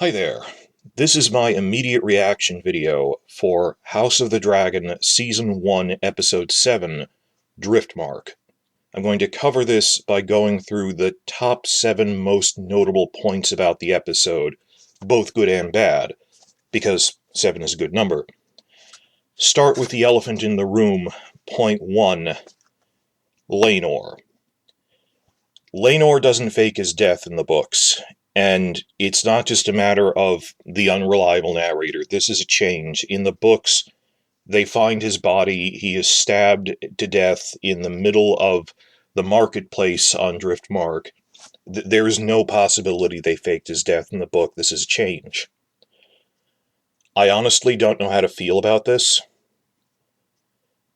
Hi there. This is my immediate reaction video for House of the Dragon Season 1, Episode 7, Driftmark. I'm going to cover this by going through the top 7 most notable points about the episode, both good and bad, because 7 is a good number. Start with the elephant in the room. Point 1. Laenor. Laenor doesn't fake his death in the books. And it's not just a matter of the unreliable narrator. This is a change. In the books, they find his body. He is stabbed to death in the middle of the marketplace on Driftmark. There is no possibility they faked his death in the book. This is a change. I honestly don't know how to feel about this.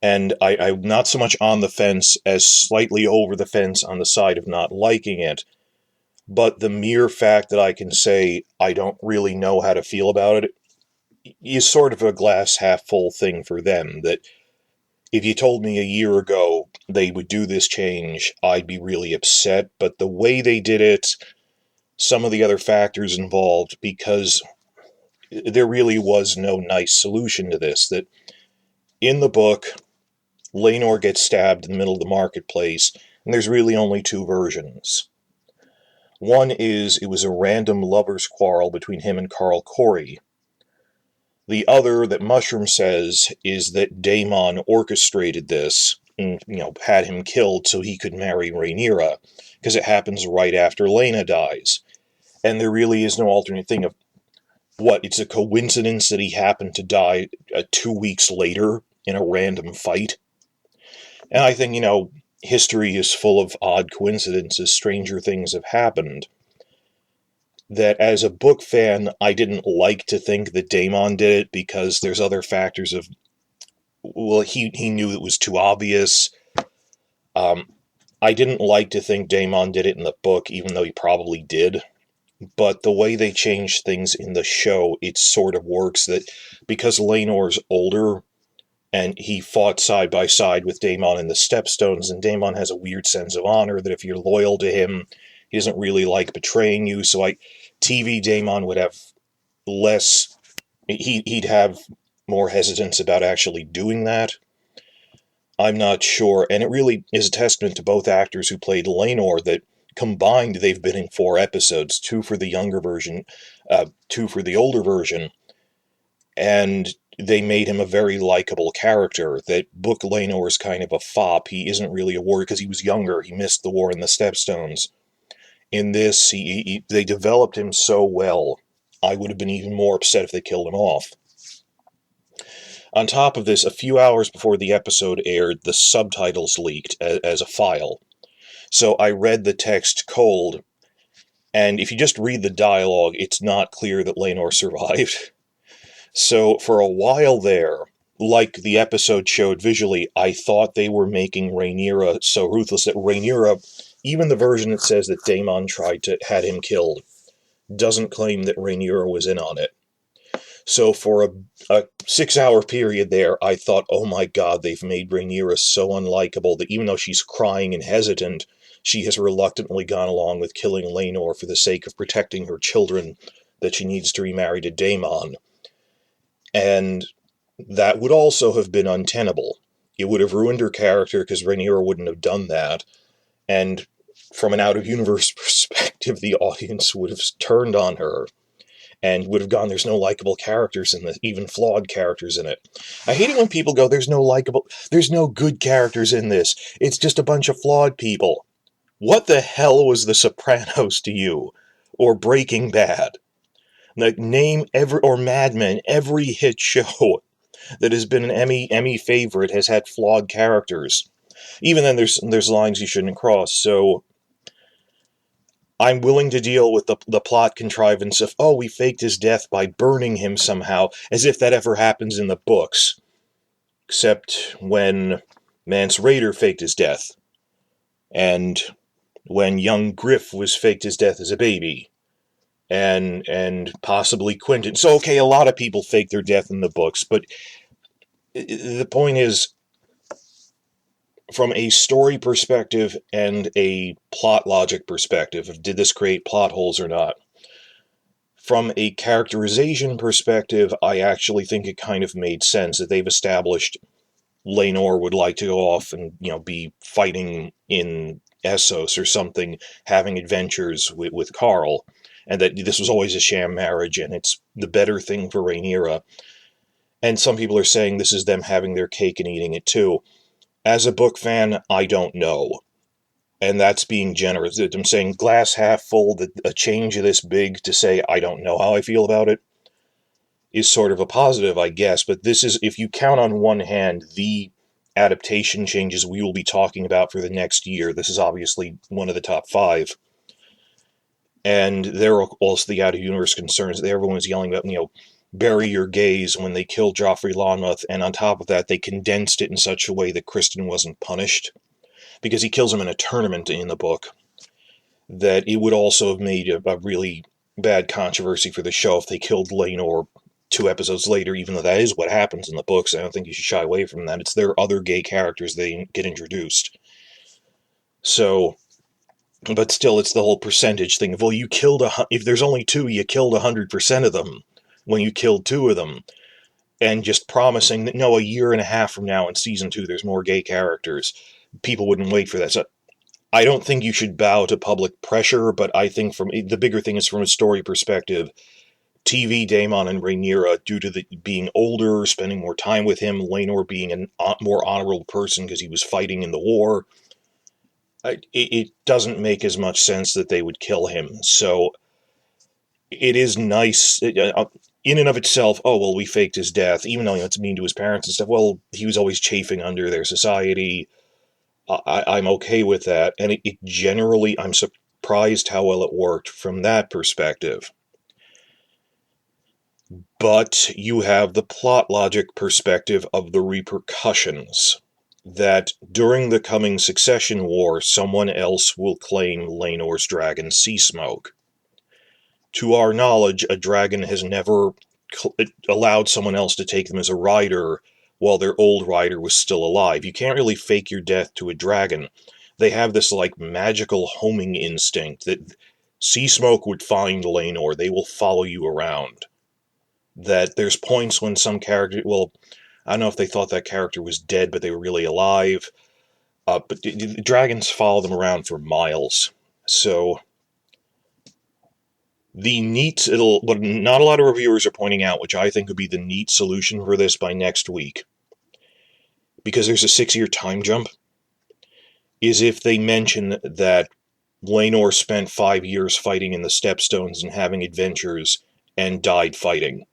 And I'm not so much on the fence as slightly over the fence on the side of not liking it. But the mere fact that I can say I don't really know how to feel about it is sort of a glass half full thing for them. That if you told me a year ago they would do this change, I'd be really upset. But the way they did it, some of the other factors involved, because there really was no nice solution to this. That in the book, Laenor gets stabbed in the middle of the marketplace, and there's really only two versions. One is it was a random lover's quarrel between him and Carl Corey. The other, that Mushroom says, is that Daemon orchestrated this and, had him killed so he could marry Rhaenyra, because it happens right after Laena dies. And there really is no alternate thing of, it's a coincidence that he happened to die 2 weeks later in a random fight? And I think, history is full of odd coincidences. Stranger things have happened. That as a book fan, I didn't like to think that Daemon did it because there's other factors of, he knew it was too obvious. I didn't like to think Daemon did it in the book, even though he probably did. But the way they changed things in the show, it sort of works. That because Laenor's older, and he fought side by side with Daemon in the Stepstones, and Daemon has a weird sense of honor that if you're loyal to him, he doesn't really like betraying you. So TV Daemon would have less, he'd have more hesitance about actually doing that. I'm not sure, and it really is a testament to both actors who played Laenor that combined they've been in 4 episodes, 2 for the younger version, 2 for the older version, and they made him a very likable character. That book Laenor is kind of a fop. He isn't really a warrior because he was younger. He missed the war in the Stepstones. In this, they developed him so well, I would have been even more upset if they killed him off. On top of this, a few hours before the episode aired, the subtitles leaked as a file. So I read the text cold, and if you just read the dialogue, it's not clear that Laenor survived. So for a while there, like the episode showed visually, I thought they were making Rhaenyra so ruthless that Rhaenyra, even the version that says that Daemon had him killed, doesn't claim that Rhaenyra was in on it. So for a 6-hour period there, I thought, oh my god, they've made Rhaenyra so unlikable that even though she's crying and hesitant, she has reluctantly gone along with killing Laenor for the sake of protecting her children that she needs to remarry to Daemon. And that would also have been untenable. It would have ruined her character because Rhaenyra wouldn't have done that. And from an out-of-universe perspective, the audience would have turned on her and would have gone, there's no likable characters in this, even flawed characters in it. I hate it when people go, there's no good characters in this. It's just a bunch of flawed people. What the hell was The Sopranos to you? Or Breaking Bad? Like, name or Mad Men, every hit show that has been an Emmy favorite has had flawed characters. Even then, there's lines you shouldn't cross. So I'm willing to deal with the plot contrivance of, we faked his death by burning him somehow, as if that ever happens in the books. Except when Mance Rayder faked his death, and when young Griff was faked his death as a baby. And possibly Quentin. So, okay, a lot of people fake their death in the books, but the point is, from a story perspective and a plot logic perspective, of did this create plot holes or not? From a characterization perspective, I actually think it kind of made sense that they've established Laenor would like to go off and, be fighting in Essos or something, having adventures with Carl, and that this was always a sham marriage, and it's the better thing for Rhaenyra. And some people are saying this is them having their cake and eating it too. As a book fan, I don't know. And that's being generous. I'm saying glass half full, that a change this big to say I don't know how I feel about it is sort of a positive, I guess. But this is, if you count on one hand the adaptation changes we will be talking about for the next year, this is obviously one of the top 5. And there are also the out-of-universe concerns that everyone was yelling about, bury your gays when they killed Joffrey Lonmouth, and on top of that, they condensed it in such a way that Kristen wasn't punished, because he kills him in a tournament in the book, that it would also have made a really bad controversy for the show if they killed Laenor 2 episodes later, even though that is what happens in the books. I don't think you should shy away from that. It's their other gay characters they get introduced. So, but still, it's the whole percentage thing of, well, if there's only 2, you killed 100% of them when you killed 2 of them. And just promising that, no, a year and a half from now in season 2, there's more gay characters. People wouldn't wait for that. So I don't think you should bow to public pressure, but I think the bigger thing is from a story perspective, TV Daemon and Rhaenyra, due to being older, spending more time with him, Laenor being a more honorable person because he was fighting in the war, it doesn't make as much sense that they would kill him. So it is nice in and of itself. Oh, well, we faked his death, even though it's mean to his parents and stuff. Well, he was always chafing under their society. I'm okay with that, and it generally, I'm surprised how well it worked from that perspective. But you have the plot logic perspective of the repercussions, that during the coming succession war, someone else will claim Laenor's dragon Seasmoke. To our knowledge, a dragon has never allowed someone else to take them as a rider while their old rider was still alive. You can't really fake your death to a dragon. They have this magical homing instinct that Seasmoke would find Laenor. They will follow you around. That there's points when some character, well, I don't know if they thought that character was dead, but they were really alive. But the dragons follow them around for miles. So what not a lot of reviewers are pointing out, which I think would be the neat solution for this by next week, because there's a 6-year time jump, is if they mention that Laenor spent 5 years fighting in the Stepstones and having adventures and died fighting.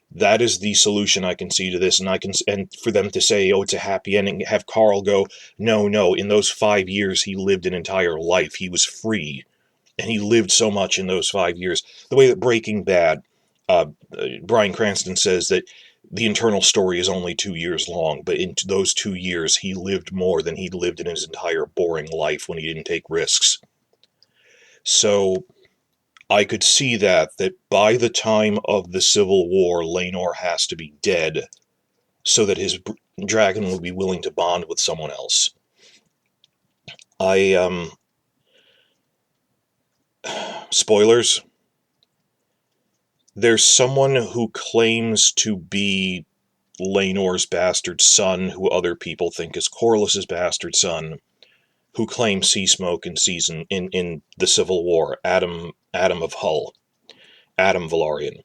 That is the solution I can see to this, and for them to say, oh, it's a happy ending, have Carl go, no, in those 5 years he lived an entire life, he was free, and he lived so much in those 5 years. The way that Breaking Bad, Bryan Cranston says that the internal story is only 2 years long, but in those 2 years he lived more than he'd lived in his entire boring life when he didn't take risks. So I could see that by the time of the Civil War, Laenor has to be dead so that his dragon will be willing to bond with someone else. Spoilers. There's someone who claims to be Laenor's bastard son, who other people think is Corlys's bastard son, who claims Seasmoke in the Civil War, Adam of Hull, Adam Velaryon.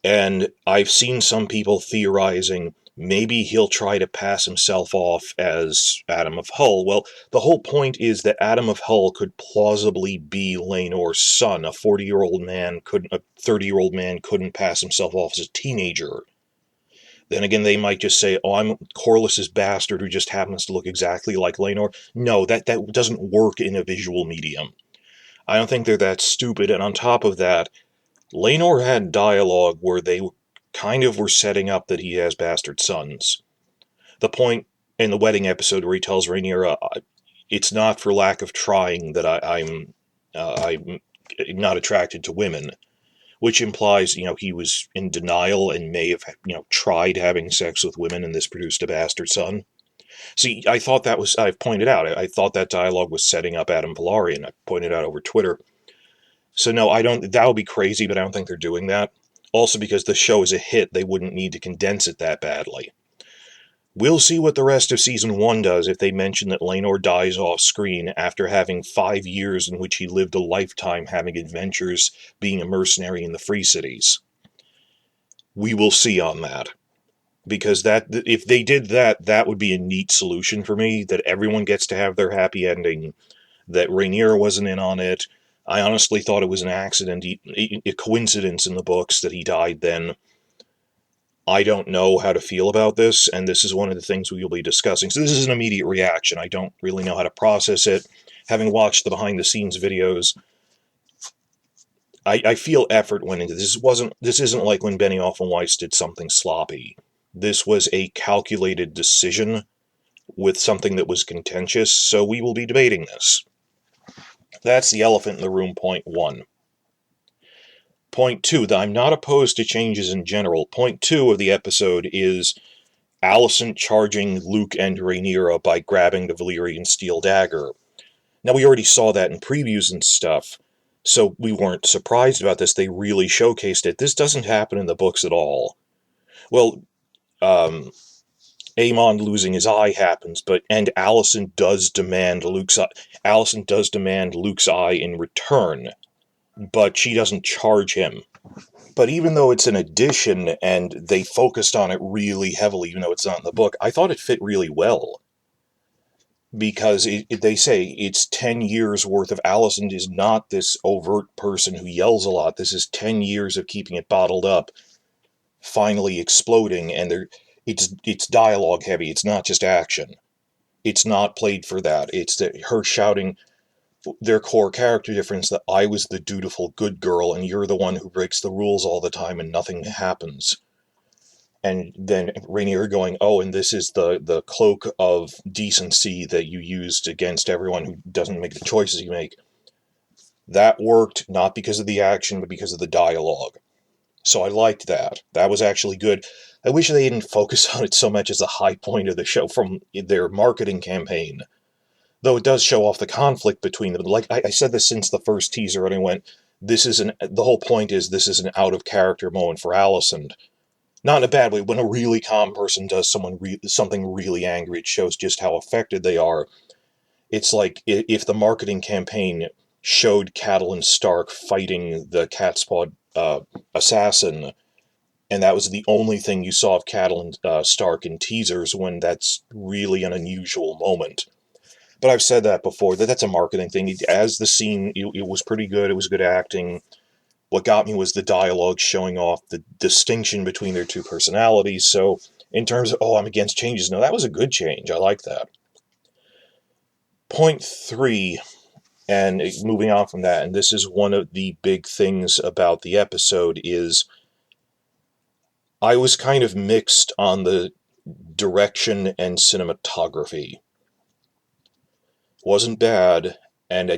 And I've seen some people theorizing maybe he'll try to pass himself off as Adam of Hull. Well, the whole point is that Adam of Hull could plausibly be Laenor's son. A 40-year-old man couldn't, a 30-year-old man couldn't pass himself off as a teenager. Then again, they might just say, oh, I'm Corlys's bastard who just happens to look exactly like Laenor. No, that doesn't work in a visual medium. I don't think they're that stupid, and on top of that, Laenor had dialogue where they kind of were setting up that he has bastard sons. The point in the wedding episode where he tells Rhaenyra, it's not for lack of trying that I'm not attracted to women, which implies, he was in denial and may have, tried having sex with women and this produced a bastard son. See, I thought I've pointed out, I thought that dialogue was setting up Adam Velaryon. I pointed out over Twitter. So no, I don't. That would be crazy, but I don't think they're doing that. Also, because the show is a hit, they wouldn't need to condense it that badly. We'll see what the rest of Season 1 does if they mention that Laenor dies off-screen after having 5 years in which he lived a lifetime having adventures being a mercenary in the Free Cities. We will see on that. Because that, if they did that, that would be a neat solution for me, that everyone gets to have their happy ending, that Rhaenyra wasn't in on it. I honestly thought it was an accident, a coincidence in the books that he died then. I don't know how to feel about this, and this is one of the things we will be discussing. So this is an immediate reaction. I don't really know how to process it. Having watched the behind-the-scenes videos, I feel effort went into this. This isn't like when Benioff and Weiss did something sloppy. This was a calculated decision with something that was contentious, so we will be debating this. That's the elephant in the room, point 1. Point 2, that I'm not opposed to changes in general. Point 2 of the episode is Alicent charging Luke and Rhaenyra by grabbing the Valyrian steel dagger. Now, we already saw that in previews and stuff, so we weren't surprised about this. They really showcased it. This doesn't happen in the books at all. Well, Aemon losing his eye happens, and Alicent does demand Luke's eye in return, but she doesn't charge him. But even though it's an addition and they focused on it really heavily, even though it's not in the book, I thought it fit really well. Because they say it's 10 years worth of Alicent is not this overt person who yells a lot. This is 10 years of keeping it bottled up, finally exploding, and it's dialogue heavy. It's not just action. It's not played for that. It's her shouting their core character difference, that I was the dutiful good girl and you're the one who breaks the rules all the time and nothing happens. And then Rhaenyra going, oh, and this is the cloak of decency that you used against everyone who doesn't make the choices you make. That worked, not because of the action, but because of the dialogue. So I liked that. That was actually good. I wish they didn't focus on it so much as a high point of the show from their marketing campaign. Though it does show off the conflict between them. Like, I said this since the first teaser, and I went, the whole point is this is an out-of-character moment for Alicent. Not in a bad way. When a really calm person does something really angry, it shows just how affected they are. It's like if the marketing campaign showed Catelyn Stark fighting the Catspawed assassin, and that was the only thing you saw of Catelyn Stark in teasers, when that's really an unusual moment. But I've said that before, that's a marketing thing. As the scene, it was pretty good. It was good acting. What got me was the dialogue showing off the distinction between their two personalities. So in terms of, I'm against changes, no, that was a good change. I like that. Point 3, and moving on from that, and this is one of the big things about the episode, is I was kind of mixed on the direction and cinematography. Wasn't bad, and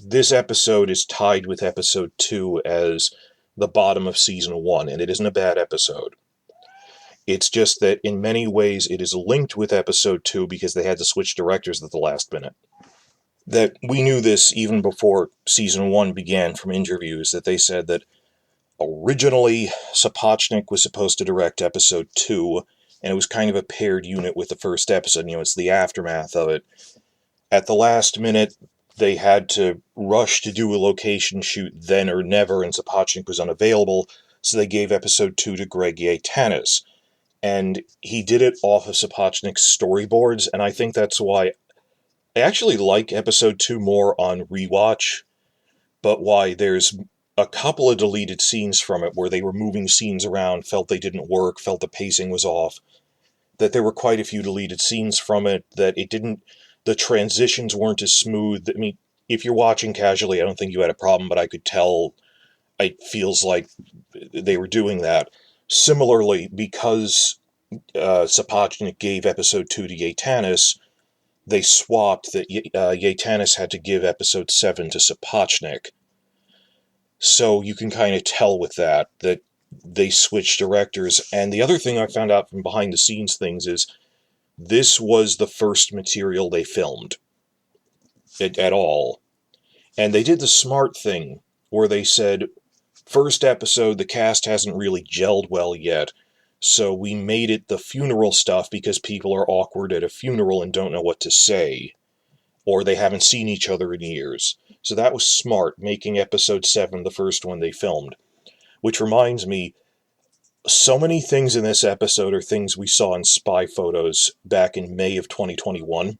this episode is tied with episode 2 as the bottom of season 1, and it isn't a bad episode. It's just that in many ways it is linked with episode 2 because they had to switch directors at the last minute. That we knew this even before season 1 began from interviews, that they said that originally Sapochnik was supposed to direct episode 2, and it was kind of a paired unit with the first episode. It's the aftermath of it. At the last minute, they had to rush to do a location shoot then or never, and Sapochnik was unavailable, so they gave episode 2 to Greg Yaitanes. And he did it off of Sapochnik's storyboards, and I think that's why I actually like episode 2 more on rewatch, but why there's a couple of deleted scenes from it where they were moving scenes around, felt they didn't work, felt the pacing was off, that there were quite a few deleted scenes from it, that the transitions weren't as smooth. I mean, if you're watching casually, I don't think you had a problem, but I could tell it feels like they were doing that. Similarly, because Sapochnik gave episode 2 to Yaitanes, they swapped that Yaitanes had to give episode 7 to Sapochnik. So you can kind of tell with that they switched directors. And the other thing I found out from behind the scenes things is this was the first material they filmed at all. And they did the smart thing where they said, first episode, the cast hasn't really gelled well yet, so we made it the funeral stuff because people are awkward at a funeral and don't know what to say, or they haven't seen each other in years. So that was smart, making episode 7 the first one they filmed. Which reminds me, so many things in this episode are things we saw in spy photos back in May of 2021.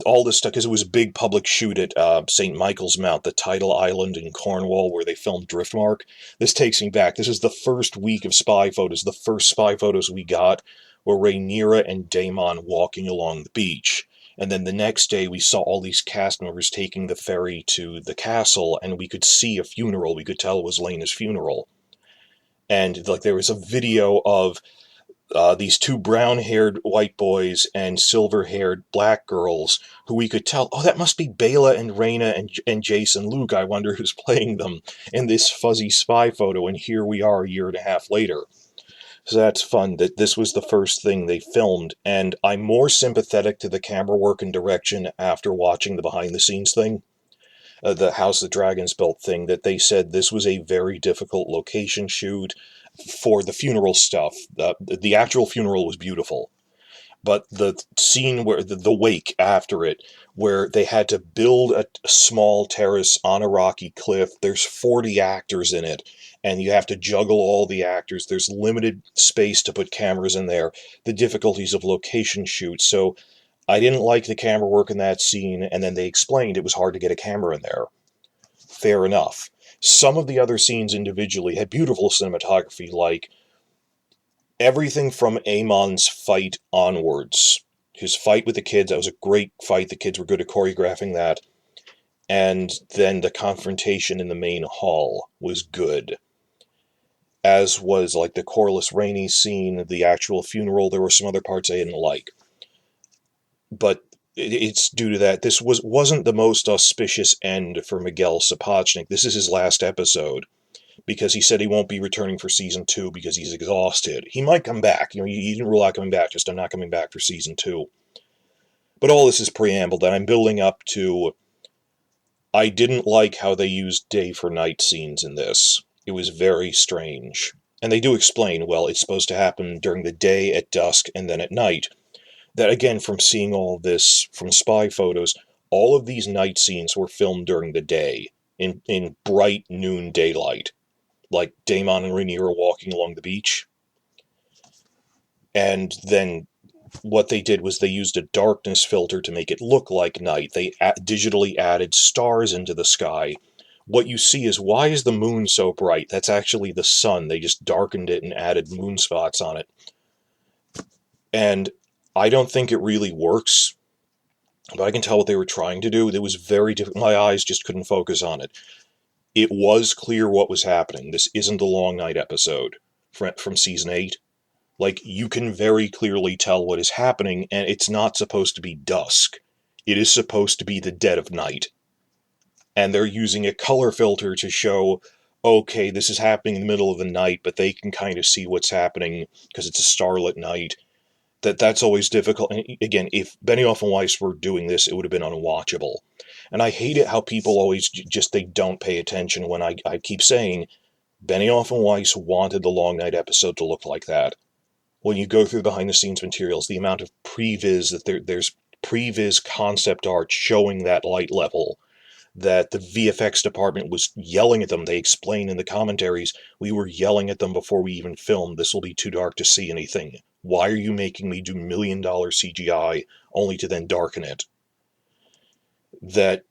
All this stuff, because it was a big public shoot at St. Michael's Mount, the tidal island in Cornwall where they filmed Driftmark. This takes me back. This is the first week of spy photos. The first spy photos we got were Rhaenyra and Daemon walking along the beach. And then the next day we saw all these cast members taking the ferry to the castle, and we could see a funeral. We could tell it was Laena's funeral. And like there was a video of these two brown-haired white boys and silver-haired black girls who we could tell, oh, that must be Bela and Rhaena and Jason Luke. I wonder who's playing them in this fuzzy spy photo, and here we are a year and a half later. So that's fun that this was the first thing they filmed, and I'm more sympathetic to the camera work and direction after watching the behind-the-scenes thing. The House of Dragons built thing, that they said this was a very difficult location shoot for the funeral stuff. The actual funeral was beautiful, but the scene where the wake after it, where they had to build a small terrace on a rocky cliff, there's 40 actors in it, and you have to juggle all the actors, there's limited space to put cameras in there, the difficulties of location shoots. So I didn't like the camera work in that scene, and then they explained it was hard to get a camera in there. Fair enough. Some of the other scenes individually had beautiful cinematography, like everything from Aemon's fight onwards. His fight with the kids, that was a great fight. The kids were good at choreographing that. And then the confrontation in the main hall was good. As was like the Corlys Rainey scene, the actual funeral. There were some other parts I didn't like. But it's due to that. This wasn't the most auspicious end for Miguel Sapochnik. This is his last episode, because he said he won't be returning for season 2 because he's exhausted. He might come back. You know, he didn't rule out coming back, just I'm not coming back for season 2. But all this is preamble that I'm building up to. I didn't like how they used day for night scenes in this. It was very strange. And they do explain, well, it's supposed to happen during the day, at dusk, and then at night. That, again, from seeing all this from spy photos, all of these night scenes were filmed during the day, in bright noon daylight. Like Daemon and Rhaenyra walking along the beach. And then what they did was they used a darkness filter to make it look like night. They digitally added stars into the sky. What you see is, why is the moon so bright? That's actually the sun. They just darkened it and added moon spots on it. And I don't think it really works, but I can tell what they were trying to do. It was very difficult. My eyes just couldn't focus on it. It was clear what was happening. This isn't the Long Night episode from season 8. Like, you can very clearly tell what is happening, and it's not supposed to be dusk. It is supposed to be the dead of night. And they're using a color filter to show, okay, this is happening in the middle of the night, but they can kind of see what's happening because it's a starlit night. That's always difficult. And again, if Benioff and Weiss were doing this, it would have been unwatchable. And I hate it how people always they don't pay attention when I keep saying Benioff and Weiss wanted the Long Night episode to look like that. When you go through behind-the-scenes materials, the amount of previs that there's previs concept art showing that light level, that the VFX department was yelling at them. They explain in the commentaries, we were yelling at them before we even filmed, this will be too dark to see anything. Why are you making me do $1 million CGI only to then darken it? That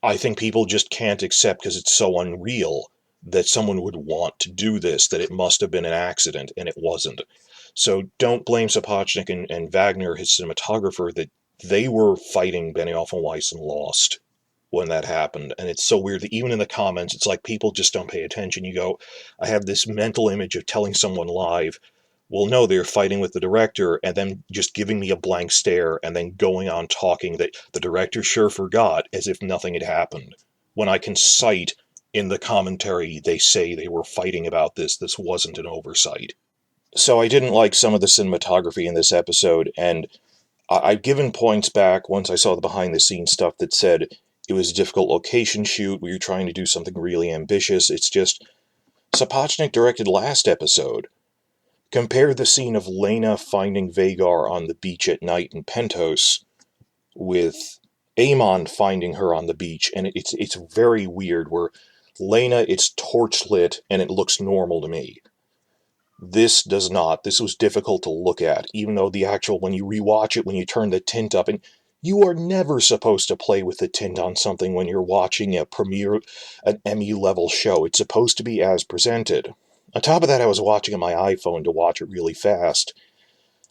I think people just can't accept because it's so unreal that someone would want to do this, that it must have been an accident, and it wasn't. So don't blame Sapochnik and Wagner, his cinematographer, that they were fighting Benioff and Weiss and lost when that happened. And it's so weird that even in the comments, it's like people just don't pay attention. You go, I have this mental image of telling someone live, well, no, they're fighting with the director, and then just giving me a blank stare, and then going on talking that the director sure forgot, as if nothing had happened. When I can cite in the commentary, they say they were fighting about this. This wasn't an oversight. So I didn't like some of the cinematography in this episode, and I've given points back once I saw the behind-the-scenes stuff that said, It was a difficult location shoot. We were trying to do something really ambitious. It's just, Sapochnik directed last episode. Compare the scene of Laena finding Vhagar on the beach at night in Pentos with Aemon finding her on the beach, and it's very weird, where Laena, it's torch lit, and it looks normal to me. This does not. This was difficult to look at, even though the actual, when you rewatch it, when you turn the tint up, and you are never supposed to play with the tint on something when you're watching an Emmy-level show. It's supposed to be as presented. On top of that, I was watching on my iPhone to watch it really fast,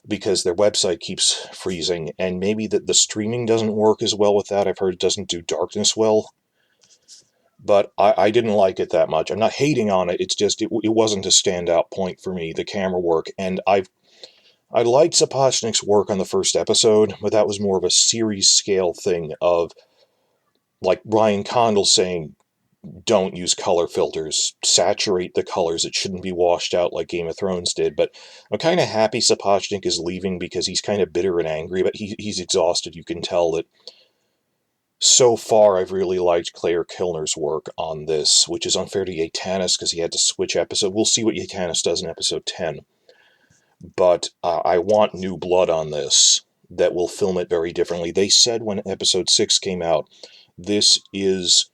because their website keeps freezing, and maybe the streaming doesn't work as well with that. I've heard it doesn't do darkness well. But I didn't like it that much. I'm not hating on it. It's just, it wasn't a standout point for me, the camera work. And I liked Sapochnik's work on the first episode, but that was more of a series scale thing of, like Ryan Condal saying, don't use color filters, saturate the colors, it shouldn't be washed out like Game of Thrones did. But I'm kind of happy Sapochnik is leaving, because he's kind of bitter and angry, but he's exhausted. You can tell that. So far, I've really liked Claire Kilner's work on this, which is unfair to Yaitanis because he had to switch episode. We'll see what Yaitanis does in episode 10. But I want new blood on this that will film it very differently. They said when episode 6 came out, this is...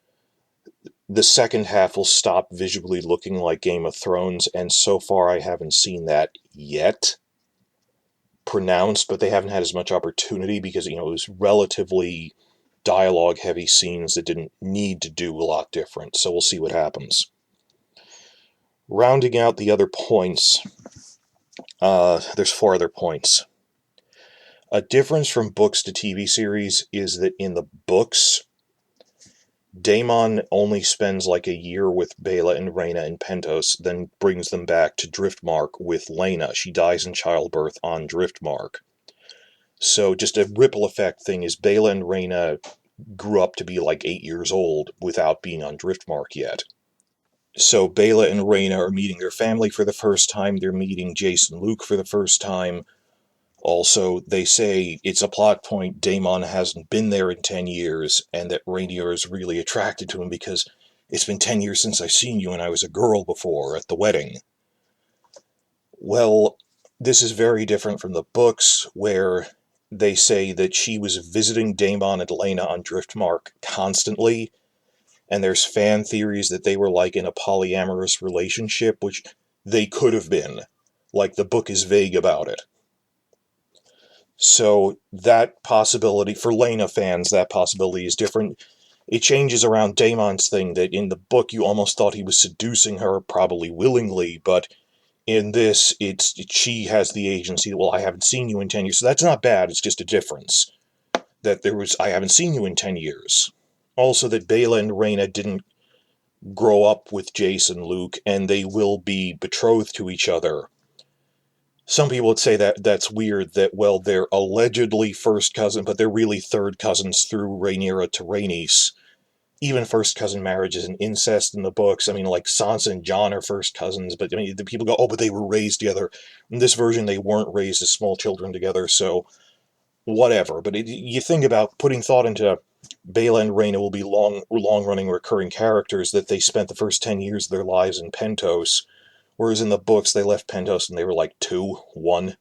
the second half will stop visually looking like Game of Thrones, and so far I haven't seen that yet pronounced, but they haven't had as much opportunity because, it was relatively dialogue-heavy scenes that didn't need to do a lot different, so we'll see what happens. Rounding out the other points, there's 4 other points. A difference from books to TV series is that in the books, Daemon only spends like a year with Baela and Rhaena in Pentos, then brings them back to Driftmark with Laena. She dies in childbirth on Driftmark. So just a ripple effect thing is Baela and Rhaena grew up to be like 8 years old without being on Driftmark yet. So Baela and Rhaena are meeting their family for the first time. They're meeting Jace and Luke for the first time. Also, they say it's a plot point, Daemon hasn't been there in 10 years, and that Rhaenyra is really attracted to him because it's been 10 years since I've seen you and I was a girl before at the wedding. Well, this is very different from the books, where they say that she was visiting Daemon and Laena on Driftmark constantly, and there's fan theories that they were like in a polyamorous relationship, which they could have been. Like, the book is vague about it. So that possibility, for Laena fans, that possibility is different. It changes around Daemon's thing, that in the book you almost thought he was seducing her, probably willingly, but in this, she has the agency. Well, I haven't seen you in 10 years. So that's not bad. It's just a difference. That I haven't seen you in 10 years. Also, that Baela and Rhaena didn't grow up with Jace and Luke, and they will be betrothed to each other. Some people would say that that's weird, that, well, they're allegedly first cousin, but they're really third cousins through Rhaenyra to Rhaenys. Even first cousin marriage is an incest in the books. I mean, like, Sansa and Jon are first cousins, but I mean, the people go, oh, but they were raised together. In this version, they weren't raised as small children together, so whatever. But you think about putting thought into Baela and Rhaena will be long-running recurring characters, that they spent the first 10 years of their lives in Pentos, whereas in the books, they left Pentos and they were like 2, 1.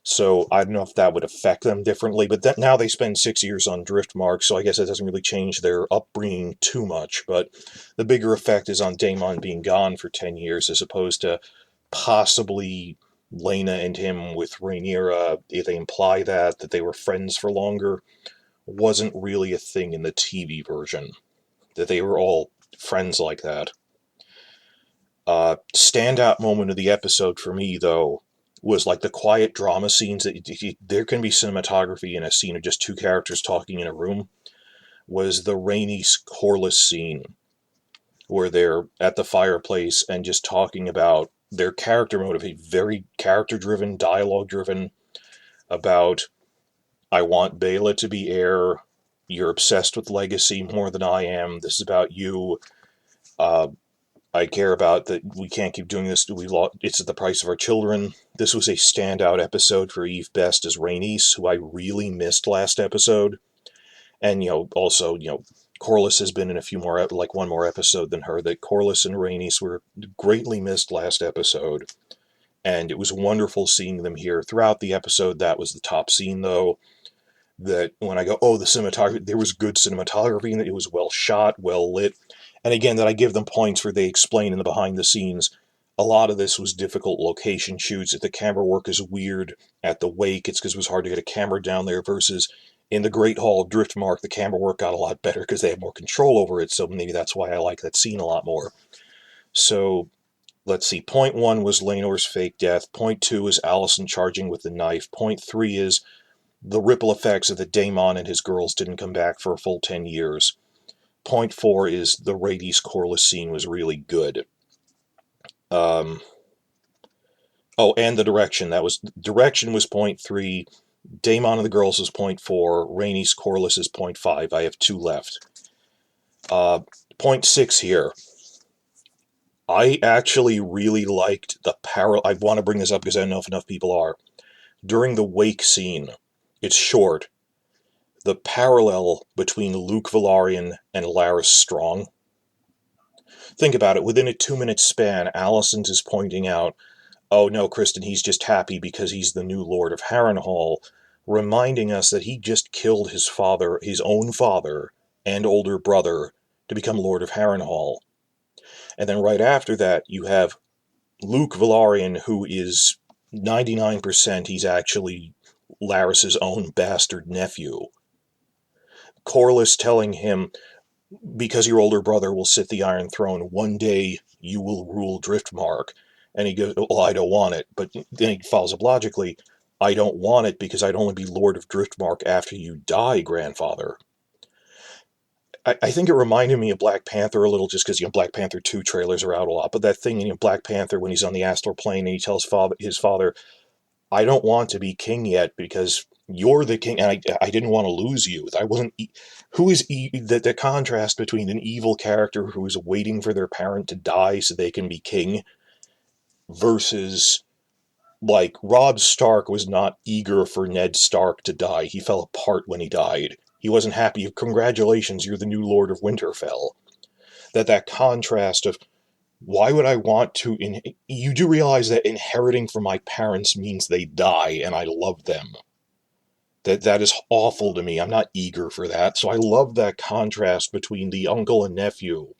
So I don't know if that would affect them differently, but now they spend 6 years on Driftmark, so I guess it doesn't really change their upbringing too much. But the bigger effect is on Daemon being gone for 10 years, as opposed to possibly Laena and him with Rhaenyra. If they imply that they were friends for longer, wasn't really a thing in the TV version, that they were all friends like that. Standout moment of the episode for me, though, was like the quiet drama scenes. There can be cinematography in a scene of just 2 characters talking in a room. Was the Rhaenys Corlys scene, where they're at the fireplace and just talking about their character motive, very character-driven, dialogue-driven, about, I want Baela to be heir, you're obsessed with legacy more than I am, this is about you, I care about that we can't keep doing this, it's at the price of our children. This was a standout episode for Eve Best as Rhaenys, who I really missed last episode. And, also, Corlys has been in a few more, like one more episode than her, that Corlys and Rhaenys were greatly missed last episode. And it was wonderful seeing them here. Throughout the episode, that was the top scene, though. That when I go, oh, the cinematography, there was good cinematography, and it was well shot, well lit. And again, that I give them points where they explain in the behind the scenes, a lot of this was difficult location shoots. If the camera work is weird at the wake, it's because it was hard to get a camera down there, versus in the Great Hall of Driftmark, the camera work got a lot better because they had more control over it, so maybe that's why I like that scene a lot more. So, let's see, point 1 was Laenor's fake death, point 2 is Alicent charging with the knife, point 3 is the ripple effects of the Daemon and his girls didn't come back for a full 10 years. Point 4 is the Rhaenys Corlys scene was really good. And the direction was point 3, Daemon and the girls is point 4, Rhaenys Corlys is point 5. I have 2 left. Point 6 here. I actually really liked the parallel. I want to bring this up because I don't know if enough people are. During the wake scene, it's short, the parallel between Luke Velaryon and Larys Strong. Think about it. Within a 2-minute span, Alicent is pointing out, oh no, Kristen, he's just happy because he's the new Lord of Harrenhal, reminding us that he just killed his father, his own father, and older brother to become Lord of Harrenhal. And then right after that, you have Luke Velaryon, who is 99% he's actually Larys's own bastard nephew. Corlys telling him, because your older brother will sit the Iron Throne, one day you will rule Driftmark. And he goes, well, I don't want it. But then he follows up logically, I don't want it because I'd only be Lord of Driftmark after you die, grandfather. I think it reminded me of Black Panther a little, just because, Black Panther 2 trailers are out a lot. But that thing in Black Panther, when he's on the astral plane and he tells his father, I don't want to be king yet because you're the king, and I didn't want to lose you. I wasn't. Who is the contrast between an evil character who is waiting for their parent to die so they can be king, versus, like, Robb Stark was not eager for Ned Stark to die. He fell apart when he died. He wasn't happy. Congratulations, you're the new Lord of Winterfell. That contrast of, why would I want to... You do realize that inheriting from my parents means they die, and I love them. That is awful to me. I'm not eager for that. So I love that contrast between the uncle and nephew,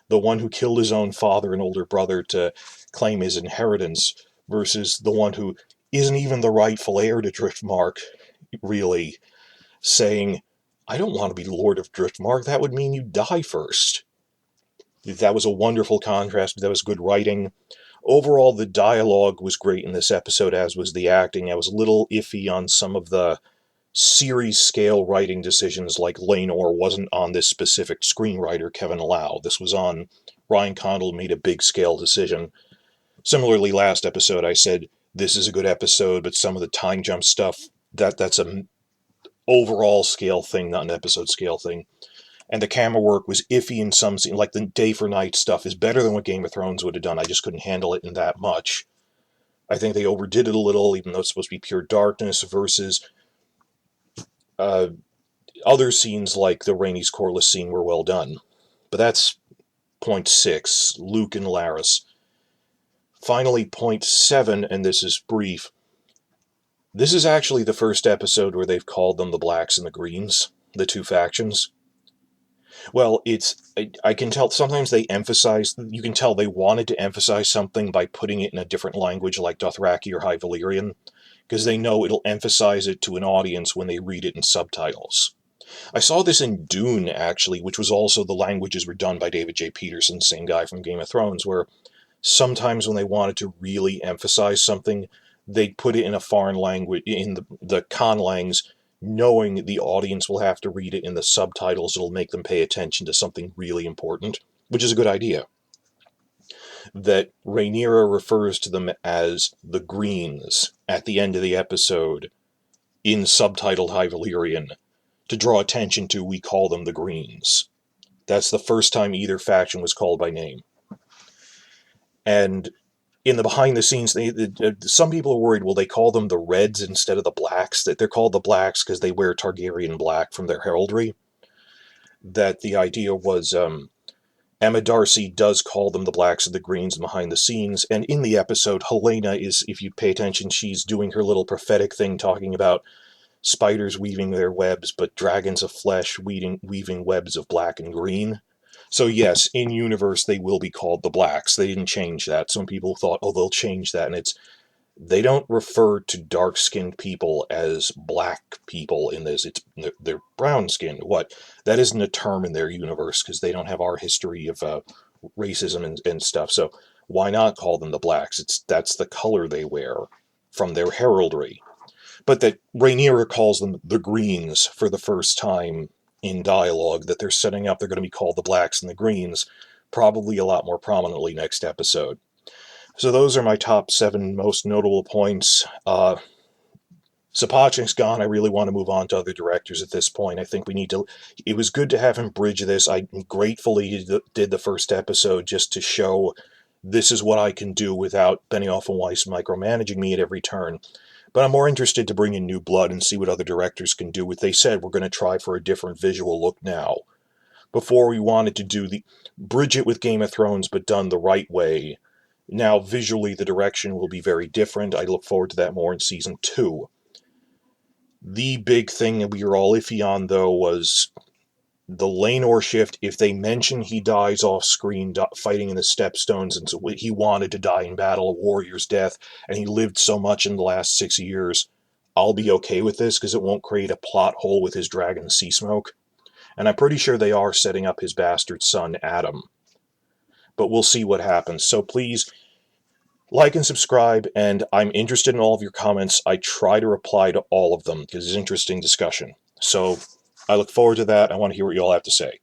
the one who killed his own father and older brother to claim his inheritance, versus the one who isn't even the rightful heir to Driftmark, really, saying, I don't want to be Lord of Driftmark. That would mean you die first. That was a wonderful contrast. That was good writing. Overall, the dialogue was great in this episode, as was the acting. I was a little iffy on some of the series-scale writing decisions, like Laenor wasn't on this specific screenwriter, Kevin Lau. This was on Ryan Condal, made a big-scale decision. Similarly, last episode I said, this is a good episode, but some of the time jump stuff, that's an overall scale thing, not an episode scale thing. And the camera work was iffy in some scenes, like the day for night stuff is better than what Game of Thrones would have done. I just couldn't handle it in that much. I think they overdid it a little, even though it's supposed to be pure darkness, versus other scenes like the Rhaenys Corlys scene were well done. But that's point 6, Luke and Larys. Finally, point 7, and this is brief. This is actually the first episode where they've called them the Blacks and the Greens, the two factions. Well, I can tell sometimes they emphasize, you can tell they wanted to emphasize something by putting it in a different language like Dothraki or High Valyrian, because they know it'll emphasize it to an audience when they read it in subtitles. I saw this in Dune, actually, which was also the languages were done by David J. Peterson, same guy from Game of Thrones, where sometimes when they wanted to really emphasize something, they'd put it in a foreign language, in the conlangs, knowing the audience will have to read it in the subtitles. It'll make them pay attention to something really important, which is a good idea. That Rhaenyra refers to them as the Greens at the end of the episode in subtitled High Valyrian to draw attention to, we call them the Greens. That's the first time either faction was called by name. And in the behind the scenes, some people are worried, will they call them the Reds instead of the Blacks? That they're called the Blacks because they wear Targaryen black from their heraldry. that the idea was Emma Darcy does call them the blacks and the greens behind the scenes, and in the episode, Helena is, if you pay attention, she's doing her little prophetic thing talking about spiders weaving their webs, but dragons of flesh weaving webs of black and green. So yes, in universe they will be called the blacks. They didn't change that. Some people thought, oh, they'll change that, and they don't refer to dark-skinned people as black people in this. They're brown-skinned. What? That isn't a term in their universe because they don't have our history of racism and stuff. So why not call them the blacks? That's the color they wear from their heraldry. But that Rhaenyra calls them the greens for the first time in dialogue, that they're setting up, they're going to be called the blacks and the greens, probably a lot more prominently next episode. So those are my top 7 most notable points. Sapochnik's gone. I really want to move on to other directors at this point. I think we need to... It was good to have him bridge this. I gratefully did the first episode just to show this is what I can do without Benioff and Weiss micromanaging me at every turn. But I'm more interested to bring in new blood and see what other directors can do. What they said, we're going to try for a different visual look now. Before we wanted to do the... bridge it with Game of Thrones, but done the right way. Now, visually, the direction will be very different. I look forward to that more in Season 2. The big thing that we were all iffy on, though, was the Laenor shift. If they mention he dies off screen fighting in the Stepstones, and so he wanted to die in battle, a warrior's death, and he lived so much in the last 6 years, I'll be okay with this, because it won't create a plot hole with his dragon sea smoke. And I'm pretty sure they are setting up his bastard son, Adam. But we'll see what happens. So please... like and subscribe, and I'm interested in all of your comments. I try to reply to all of them because it's interesting discussion. So I look forward to that. I want to hear what you all have to say.